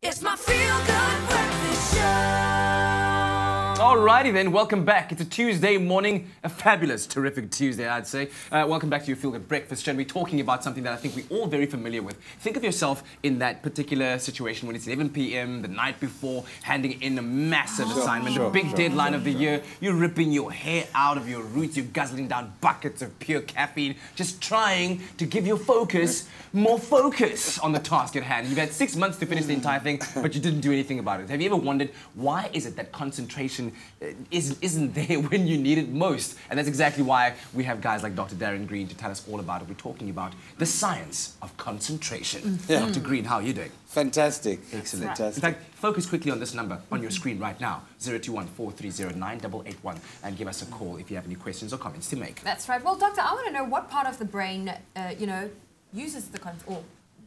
It's my feel-good breakfast show. Alrighty then, welcome back. It's a Tuesday morning, a fabulous, terrific Tuesday, I'd say. Welcome back to your Feel Good Breakfast show. And we're talking about something that I think we're all very familiar with. Think of yourself in that particular situation when it's 11 p.m., the night before, handing in a massive assignment, a big deadline of the year. You're ripping your hair out of your roots. You're guzzling down buckets of pure caffeine, just trying to give your focus more focus on the task at hand. You've had 6 months to finish the entire thing, but you didn't do anything about it. Have you ever wondered, why is it that concentration isn't there when you need it most? And that's exactly why we have guys like Dr. Darren Green to tell us all about it. We're talking about the science of concentration. Dr. Green, how are you doing? Fantastic. Excellent. Fantastic. In fact, focus quickly on this number on your screen right now, 021-430-9881, and give us a call if you have any questions or comments to make. That's right. Well, doctor, I want to know what part of the brain, uses the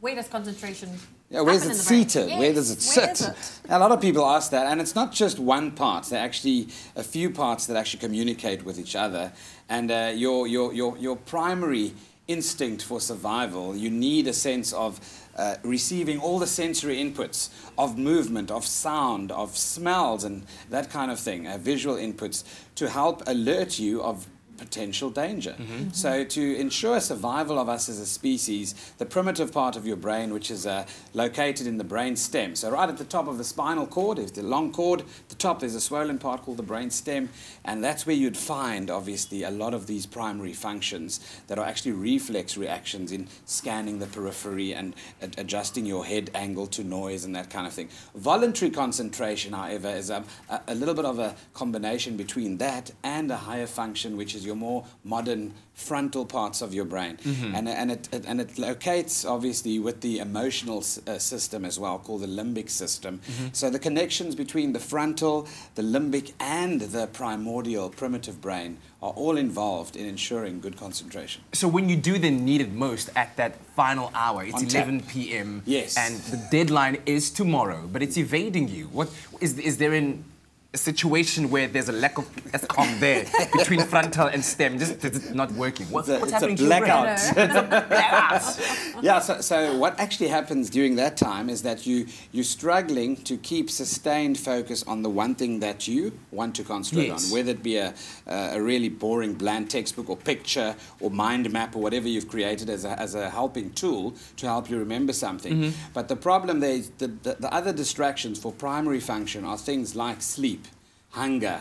where does concentration where's it seated? Yes, where does it sit? A lot of people ask that, and it's not just one part. There are actually a few parts that actually communicate with each other. And your primary instinct for survival, you need a sense of receiving all the sensory inputs of movement, of sound, of smells, and that kind of thing, visual inputs, to help alert you of potential danger. So to ensure survival of us as a species, the primitive part of your brain, which is located in the brain stem, so right at the top of the spinal cord is the long cord. At the top there's a swollen part called the brain stem, and that's where you'd find obviously a lot of these primary functions that are actually reflex reactions in scanning the periphery and adjusting your head angle to noise and that kind of thing. Voluntary concentration, however, is a little bit of a combination between that and a higher function, which is your more modern frontal parts of your brain. And it locates obviously with the emotional system as well, called the limbic system. So the connections between the frontal, the limbic, and the primordial primitive brain are all involved in ensuring good concentration. So when you do then need it most at that final hour, it's 11 p.m. Yes. And the deadline is tomorrow, but it's evading you. What is there a situation where there's a lack of ESCOM there between frontal and stem, just it's not working? What's happening to your brain? It's a blackout. Yeah, so what actually happens during that time is that you're struggling to keep sustained focus on the one thing that you want to concentrate on, whether it be a really boring, bland textbook or picture or mind map or whatever you've created as a helping tool to help you remember something. But the problem there is the other distractions for primary function are things like sleep, hunger,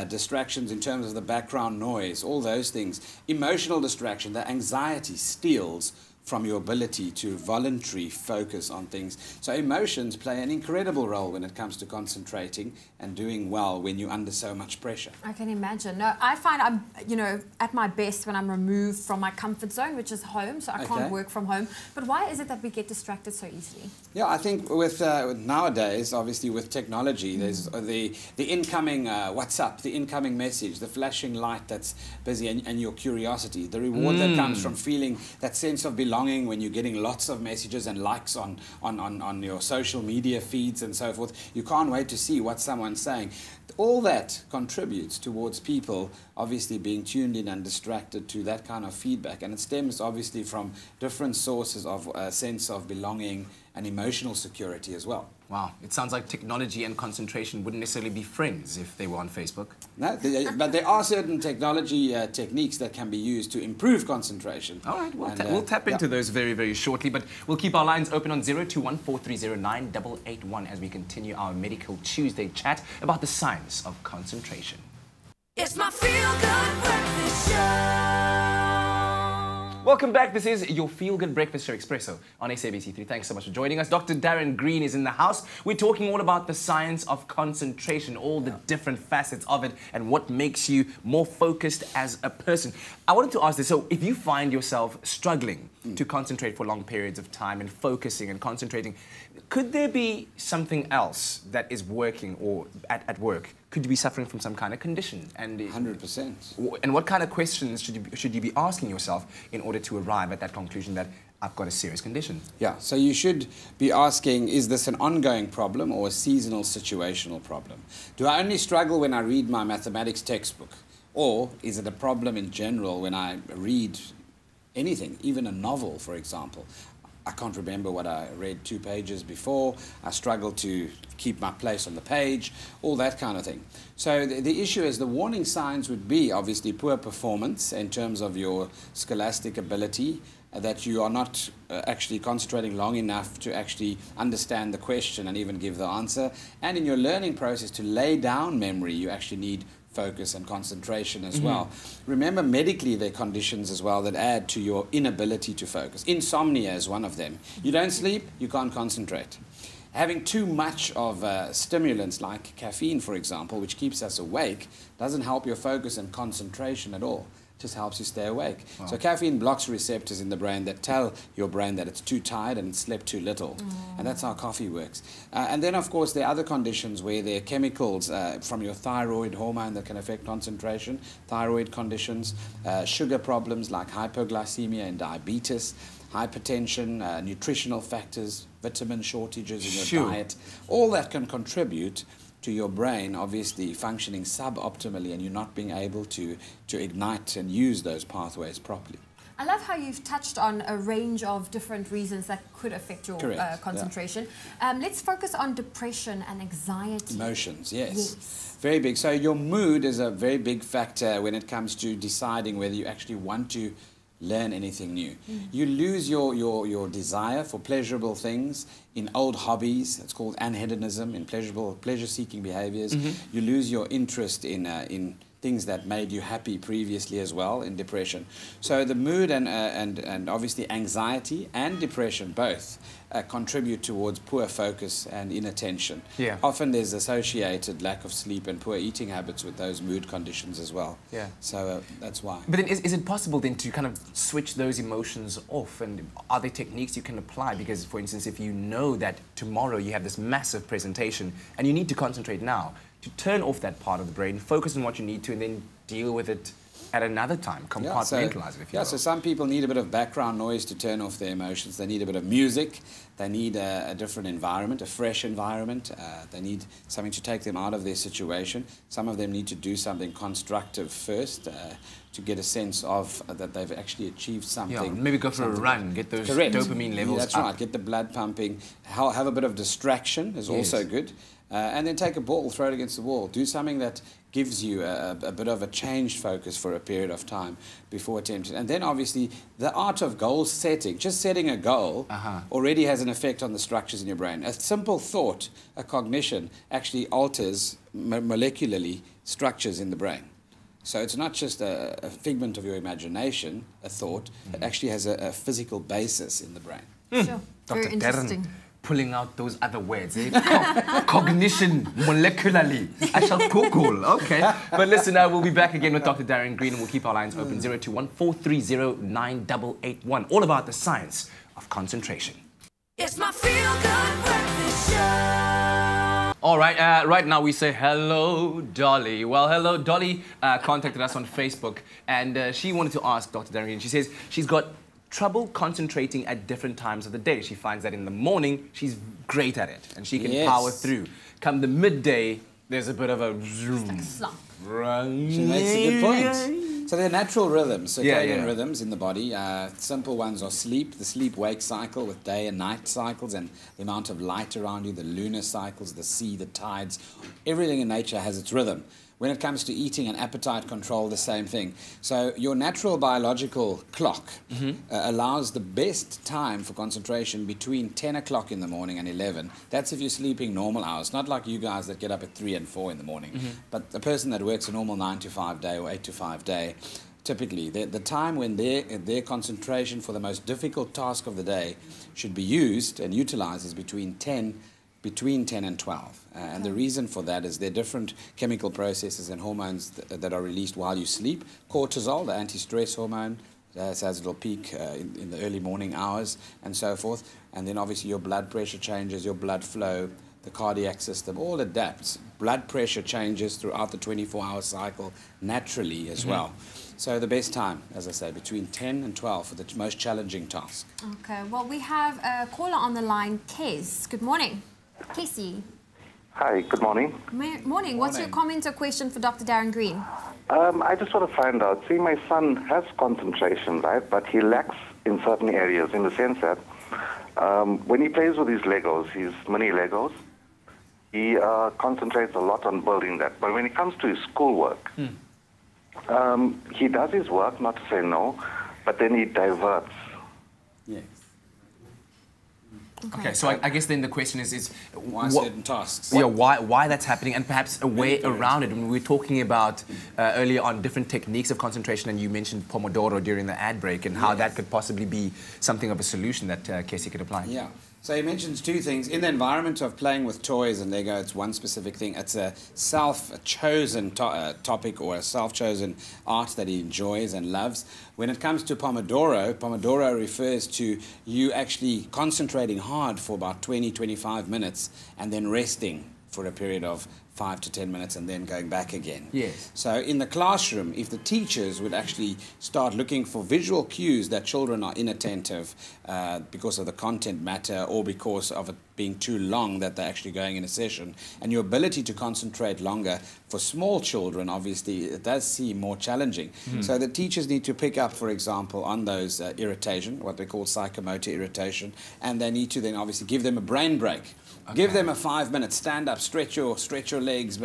distractions in terms of the background noise, all those things. Emotional distraction, the anxiety steals from your ability to voluntarily focus on things. So emotions play an incredible role when it comes to concentrating and doing well when you're under so much pressure. I can imagine. No, I find I'm, at my best when I'm removed from my comfort zone, which is home, so I can't work from home. But why is it that we get distracted so easily? Yeah, I think with nowadays, obviously with technology, there's the incoming WhatsApp, the incoming message, the flashing light that's busy, and your curiosity, the reward that comes from feeling that sense of belonging when you're getting lots of messages and likes on your social media feeds and so forth. You can't wait to see what someone's saying. All that contributes towards people obviously being tuned in and distracted to that kind of feedback, and it stems obviously from different sources of a sense of belonging and emotional security as well. Wow, it sounds like technology and concentration wouldn't necessarily be friends if they were on Facebook. No, but there are certain technology techniques that can be used to improve concentration. All right, we'll tap into those very, very shortly, but we'll keep our lines open on 021-430-9881 as we continue our Medical Tuesday chat about the science of concentration. It's my feel-good breakfast show. Welcome back. This is your Feel Good Breakfast Show, Expresso, on SABC3. Thanks so much for joining us. Dr. Darren Green is in the house. We're talking all about the science of concentration, all the different facets of it, and what makes you more focused as a person. I wanted to ask this. So if you find yourself struggling to concentrate for long periods of time and focusing and concentrating, could there be something else that is working or at work? Could you be suffering from some kind of condition? And 100%. And what kind of questions should you be asking yourself in order to arrive at that conclusion that I've got a serious condition? Yeah, so you should be asking, is this an ongoing problem or a seasonal situational problem? Do I only struggle when I read my mathematics textbook? Or is it a problem in general when I read anything, even a novel, for example? I can't remember what I read 2 pages before. I struggle to keep my place on the page, all that kind of thing. So the issue is the warning signs would be obviously poor performance in terms of your scholastic ability, that you are not actually concentrating long enough to actually understand the question and even give the answer. And in your learning process, to lay down memory, you actually need focus and concentration as well. Remember, medically, there are conditions as well that add to your inability to focus. Insomnia is one of them. You don't sleep, you can't concentrate. Having too much of stimulants like caffeine, for example, which keeps us awake, doesn't help your focus and concentration at all. Just helps you stay awake. Wow. So caffeine blocks receptors in the brain that tell your brain that it's too tired and slept too little. And that's how coffee works. And then, of course, there are other conditions where there are chemicals from your thyroid hormone that can affect concentration, thyroid conditions, sugar problems like hypoglycemia and diabetes, hypertension, nutritional factors, vitamin shortages in your diet. All that can contribute to your brain obviously functioning suboptimally and you're not being able to ignite and use those pathways properly. I love how you've touched on a range of different reasons that could affect your concentration. Yeah. Let's focus on depression and anxiety. Emotions, yes. Very big. So your mood is a very big factor when it comes to deciding whether you actually want to learn anything new. You lose your desire for pleasurable things in old hobbies. It's called anhedonism, in pleasure-seeking behaviors. You lose your interest in things that made you happy previously as well in depression. So the mood and obviously anxiety and depression both contribute towards poor focus and inattention. Yeah. Often there's associated lack of sleep and poor eating habits with those mood conditions as well. Yeah. So that's why. But then is it possible then to kind of switch those emotions off? And are there techniques you can apply? Because, for instance, if you know that tomorrow you have this massive presentation and you need to concentrate now, to turn off that part of the brain, focus on what you need to, and then deal with it at another time, compartmentalize it, if you will. So some people need a bit of background noise to turn off their emotions. They need a bit of music. They need a different environment, a fresh environment. They need something to take them out of their situation. Some of them need to do something constructive first to get a sense of that they've actually achieved something. Yeah, maybe go for a run, get those dopamine levels up. That's right, get the blood pumping. Have a bit of distraction is also good. And then take a ball, throw it against the wall. Do something that gives you a bit of a changed focus for a period of time before attempting. And then obviously the art of goal setting, just setting a goal already has an effect on the structures in your brain. A simple thought, a cognition, actually alters molecularly structures in the brain. So it's not just a figment of your imagination, a thought, it actually has a physical basis in the brain. Sure, very interesting. Pulling out those other words, cognition, molecularly. I shall Google, okay. But listen, we'll be back again with Dr. Darren Green and we'll keep our lines open, 021-430-9881. All about the science of concentration. It's my feel-good breakfast show. All right, right now we say hello, Dolly. Well, hello, Dolly contacted us on Facebook and she wanted to ask Dr. Darren Green. She says she's got trouble concentrating at different times of the day. She finds that in the morning, she's great at it and she can power through. Come the midday, there's a bit of a like slump. She makes a good point. So there are natural rhythms, circadian rhythms in the body. Simple ones are sleep, the sleep-wake cycle with day and night cycles and the amount of light around you, the lunar cycles, the sea, the tides. Everything in nature has its rhythm. When it comes to eating and appetite control, the same thing. So your natural biological clock allows the best time for concentration between 10 o'clock in the morning and 11. That's if you're sleeping normal hours, not like you guys that get up at 3 and 4 in the morning. But the person that works a normal 9 to 5 day or 8 to 5 day, typically the time when their concentration for the most difficult task of the day should be used and utilized is between 10 and 12. And the reason for that is there are different chemical processes and hormones that are released while you sleep. Cortisol, the anti-stress hormone, has a little peak in the early morning hours and so forth. And then obviously your blood pressure changes, your blood flow, the cardiac system, all adapts. Blood pressure changes throughout the 24-hour cycle naturally as well. So the best time, as I say, between 10 and 12 for the most challenging task. Okay, well, we have a caller on the line, Kes. Good morning. Casey. Hi, good morning. Morning. What's your comment or question for Dr. Darren Green? I just want to find out, see, my son has concentration, right, but he lacks in certain areas in the sense that When he plays with his Legos, his mini Legos, he concentrates a lot on building that. But when it comes to his schoolwork, he does his work, not to say no, but then he diverts. Yes. Okay, so I guess then the question is Why certain tasks? Yeah, why that's happening, and perhaps a way around it. When we were talking about earlier on different techniques of concentration, and you mentioned Pomodoro during the ad break, and how that could possibly be something of a solution that Casey could apply. Yeah. So he mentions two things. In the environment of playing with toys and Lego, it's one specific thing. It's a self-chosen topic or a self-chosen art that he enjoys and loves. When it comes to Pomodoro refers to you actually concentrating hard for about 20-25 minutes and then resting for a period of 5 to 10 minutes and then going back again. Yes. So in the classroom, if the teachers would actually start looking for visual cues that children are inattentive because of the content matter or because of it being too long that they're actually going in a session, and your ability to concentrate longer for small children, obviously, it does seem more challenging. So the teachers need to pick up, for example, on those irritation, what they call psychomotor irritation, and they need to then obviously give them a brain break. Okay. Give them a 5-minute stand up, stretch your legs,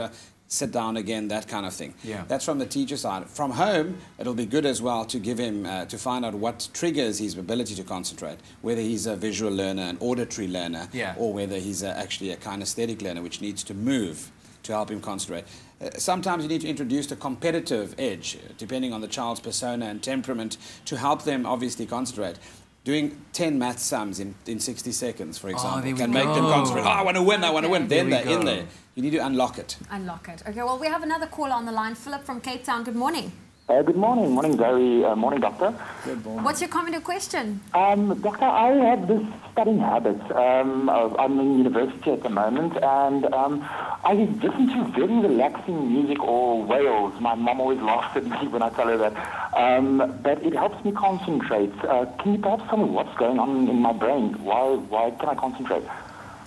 sit down again, that kind of thing. Yeah. That's from the teacher side. From home, it'll be good as well to give him, to find out what triggers his ability to concentrate, whether he's a visual learner, an auditory learner, or whether he's actually a kinesthetic learner, which needs to move to help him concentrate. Sometimes you need to introduce a competitive edge, depending on the child's persona and temperament, to help them obviously concentrate. Doing 10 math sums in 60 seconds, for example, can make them concentrate. Oh, I want to win, I want to win. Then they're in there. You need to unlock it. Unlock it. Okay, well, we have another caller on the line. Philip from Cape Town, good morning. Good morning. Morning, Gary. Morning, Doctor. Good morning. What's your comment or question? Doctor, I have this studying habit. I'm in university at the moment, and I listen to very relaxing music or wails. My mom always laughs at me when I tell her that. But it helps me concentrate. Can you perhaps tell me what's going on in my brain? Why can I concentrate?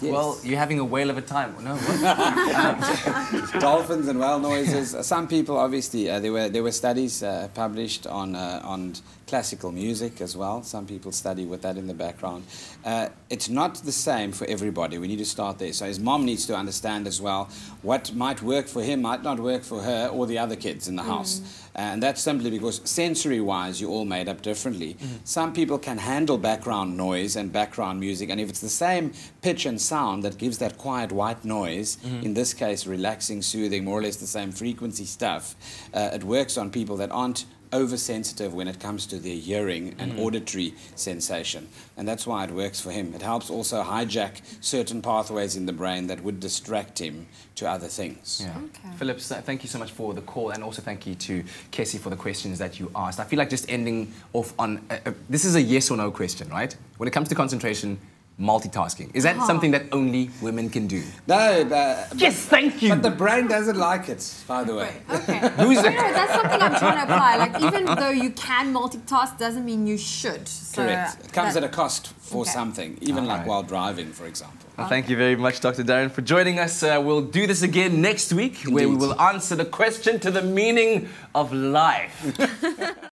Yes. Well, you're having a whale of a time. No, what? Dolphins and whale noises. Some people, obviously, there were studies published on classical music as well. Some people study with that in the background. It's not the same for everybody. We need to start there. So his mom needs to understand as well what might work for him might not work for her or the other kids in the house. And that's simply because sensory-wise, you're all made up differently. Some people can handle background noise and background music, and if it's the same pitch and sound that gives that quiet white noise, in this case relaxing, soothing, more or less the same frequency stuff, it works on people that aren't oversensitive when it comes to their hearing and auditory sensation, and that's why it works for him. It helps also hijack certain pathways in the brain that would distract him to other things. Yeah. Okay. Philip, thank you so much for the call, and also thank you to Casey for the questions that you asked. I feel like just ending off on this is a yes or no question, right? When it comes to concentration, multitasking. Is that something that only women can do? No, yes, thank you. But the brain doesn't like it, by the way. Okay. Who's that's something I'm trying to apply. Like, even though you can multitask, doesn't mean you should. So correct. It comes at a cost for something, even like while driving, for example. Well, thank you very much, Dr. Darren, for joining us. We'll do this again next week, where we will answer the question to the meaning of life.